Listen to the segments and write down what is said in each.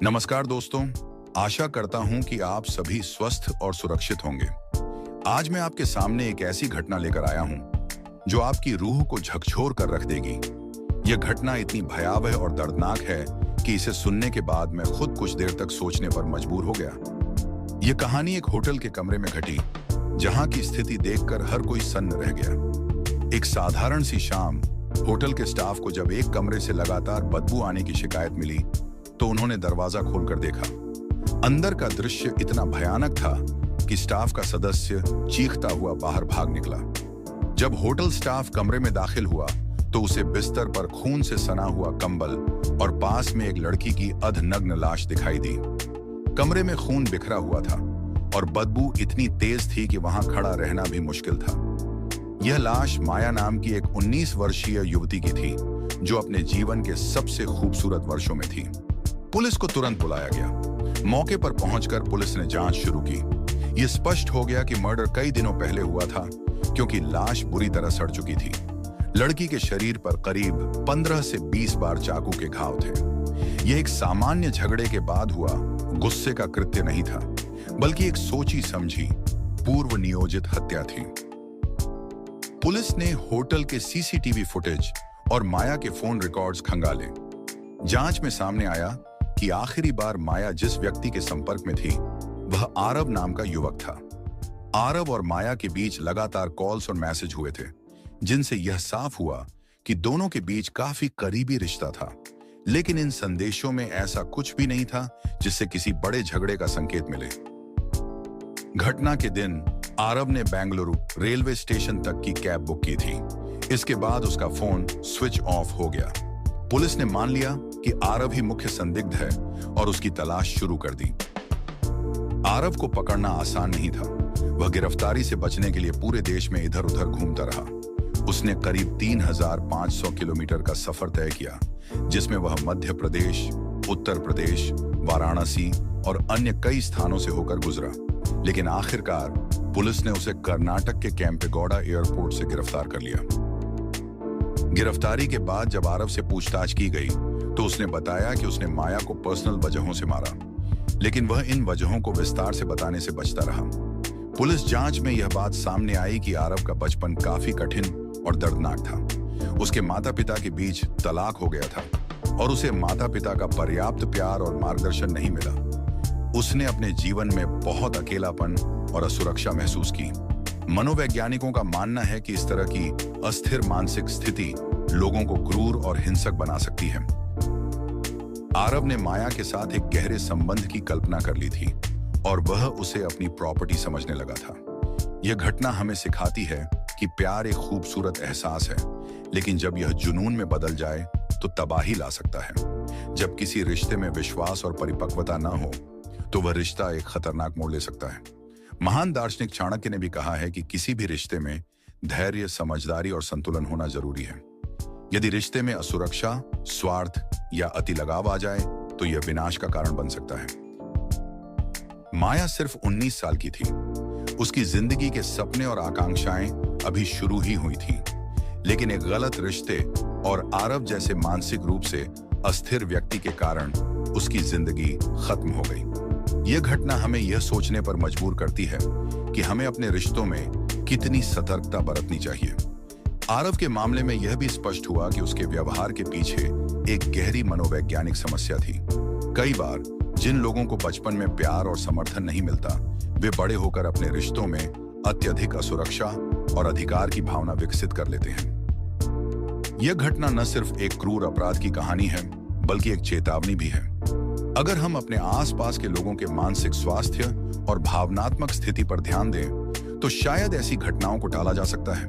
नमस्कार दोस्तों, आशा करता हूं कि आप सभी स्वस्थ और सुरक्षित होंगे। आज मैं आपके सामने एक ऐसी घटना लेकर आया हूं जो आपकी रूह को झकझोर कर रख देगी। यह घटना इतनी भयावह और दर्दनाक है कि इसे सुनने के बाद मैं खुद कुछ देर तक सोचने पर मजबूर हो गया। यह कहानी एक होटल के कमरे में घटी, जहां की स्थिति देखकर हर कोई सन्न रह गया। एक साधारण सी शाम, होटल के स्टाफ को जब एक कमरे से लगातार बदबू आने की शिकायत मिली तो उन्होंने दरवाजा खोलकर देखा। अंदर का दृश्य इतना भयानक था कि स्टाफ का सदस्य चीखता हुआ बाहर भाग निकला। जब होटल स्टाफ कमरे में दाखिल हुआ तो उसे बिस्तर पर खून से सना हुआ कंबल और पास में एक लड़की की अधनग्न लाश दिखाई दी। कमरे में खून बिखरा हुआ था और बदबू इतनी तेज थी कि वहां खड़ा रहना भी मुश्किल था। यह लाश माया नाम की एक 19 वर्षीय युवती की थी, जो अपने जीवन के सबसे खूबसूरत वर्षों में थी। पुलिस को तुरंत बुलाया गया। मौके पर पहुंचकर पुलिस ने जांच शुरू की। यह स्पष्ट हो गया कि मर्डर कई दिनों पहले हुआ था, क्योंकि लाश बुरी तरह सड़ चुकी थी। लड़की के शरीर पर करीब 15 से 20 बार चाकू के घाव थे। यह एक सामान्य झगड़े के बाद हुआ गुस्से का कृत्य नहीं था, बल्कि एक सोची समझी पूर्व नियोजित हत्या थी। पुलिस ने होटल के सीसीटीवी फुटेज और माया के फोन रिकॉर्ड्स खंगाले। जांच में सामने आया कि आखिरी बार माया जिस व्यक्ति के संपर्क में थी वह आरव नाम का युवक था। आरव और माया के बीच लगातार कॉल्स और मैसेज हुए थे, जिनसे यह साफ हुआ कि दोनों के बीच काफी करीबी रिश्ता था। लेकिन इन संदेशों में ऐसा कुछ भी नहीं था जिससे किसी बड़े झगड़े का संकेत मिले। घटना के दिन आरव ने बेंगलुरु रेलवे स्टेशन तक की कैब बुक की थी। इसके बाद उसका फोन स्विच ऑफ हो गया। पुलिस ने मान लिया कि आरव ही मुख्य संदिग्ध है और उसकी तलाश शुरू कर दी। आरव को पकड़ना आसान नहीं था। वह गिरफ्तारी से बचने के लिए पूरे देश में इधर उधर घूमता रहा। उसने करीब 3500 किलोमीटर का सफर तय किया, जिसमें वह मध्य प्रदेश, उत्तर प्रदेश, वाराणसी और अन्य कई स्थानों से होकर गुजरा। लेकिन आखिरकार पुलिस ने उसे कर्नाटक के कैंपेगौड़ा एयरपोर्ट से गिरफ्तार कर लिया। गिरफ्तारी के बाद जब आरव से पूछताछ की गई तो उसने बताया कि उसने माया को पर्सनल वजहों से मारा, लेकिन वह इन वजहों को विस्तार से बताने से बचता रहा। पुलिस जांच में यह बात सामने आई कि आरव का बचपन काफी कठिन और दर्दनाक था। उसके माता पिता के बीच तलाक हो गया था और उसे माता पिता का पर्याप्त प्यार और मार्गदर्शन नहीं मिला। उसने अपने जीवन में बहुत अकेलापन और असुरक्षा महसूस की। मनोवैज्ञानिकों का मानना है कि इस तरह की अस्थिर मानसिक स्थिति लोगों को क्रूर और हिंसक बना सकती है। आरव ने माया के साथ एक गहरे संबंध की कल्पना कर ली थी और वह उसे अपनी प्रॉपर्टी समझने लगा था। यह घटना हमें सिखाती है कि प्यार एक खूबसूरत एहसास है, लेकिन जब यह जुनून में बदल जाए तो तबाही ला सकता है। जब किसी रिश्ते में विश्वास और परिपक्वता न हो तो वह रिश्ता एक खतरनाक मोड़ ले सकता है। महान दार्शनिक चाणक्य ने भी कहा है कि किसी भी रिश्ते में धैर्य, समझदारी और संतुलन होना जरूरी है। यदि रिश्ते में असुरक्षा, स्वार्थ या अति लगाव आ जाए तो यह विनाश का कारण बन सकता है। माया सिर्फ 19 साल की थी। उसकी जिंदगी के सपने और आकांक्षाएं अभी शुरू ही हुई थीं। लेकिन एक गलत रिश्ते और आरव जैसे मानसिक रूप से अस्थिर व्यक्ति के कारण उसकी जिंदगी खत्म हो गई। यह घटना हमें यह सोचने पर मजबूर करती है कि हमें अपने रिश्तों में कितनी सतर्कता बरतनी चाहिए। आरव के मामले में यह भी स्पष्ट हुआ कि उसके व्यवहार के पीछे एक गहरी मनोवैज्ञानिक समस्या थी। कई बार जिन लोगों को बचपन में प्यार और समर्थन नहीं मिलता, वे बड़े होकर अपने रिश्तों में अत्यधिक असुरक्षा और अधिकार की भावना विकसित कर लेते हैं। यह घटना न सिर्फ एक क्रूर अपराध की कहानी है, बल्कि एक चेतावनी भी है। अगर हम अपने आसपास के लोगों के मानसिक स्वास्थ्य और भावनात्मक स्थिति पर ध्यान दें तो शायद ऐसी घटनाओं को टाला जा सकता है।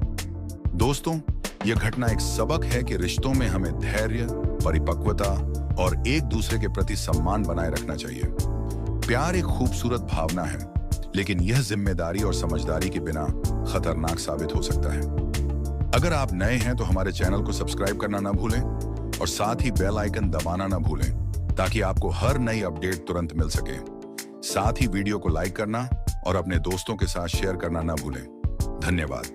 दोस्तों, यह घटना एक सबक है कि रिश्तों में हमें धैर्य, परिपक्वता और एक दूसरे के प्रति सम्मान बनाए रखना चाहिए। प्यार एक खूबसूरत भावना है, लेकिन यह जिम्मेदारी और समझदारी के बिना खतरनाक साबित हो सकता है। अगर आप नए हैं तो हमारे चैनल को सब्सक्राइब करना ना भूलें और साथ ही बेल आइकन दबाना ना भूलें, ताकि आपको हर नई अपडेट तुरंत मिल सके। साथ ही वीडियो को लाइक करना और अपने दोस्तों के साथ शेयर करना ना भूलें। धन्यवाद।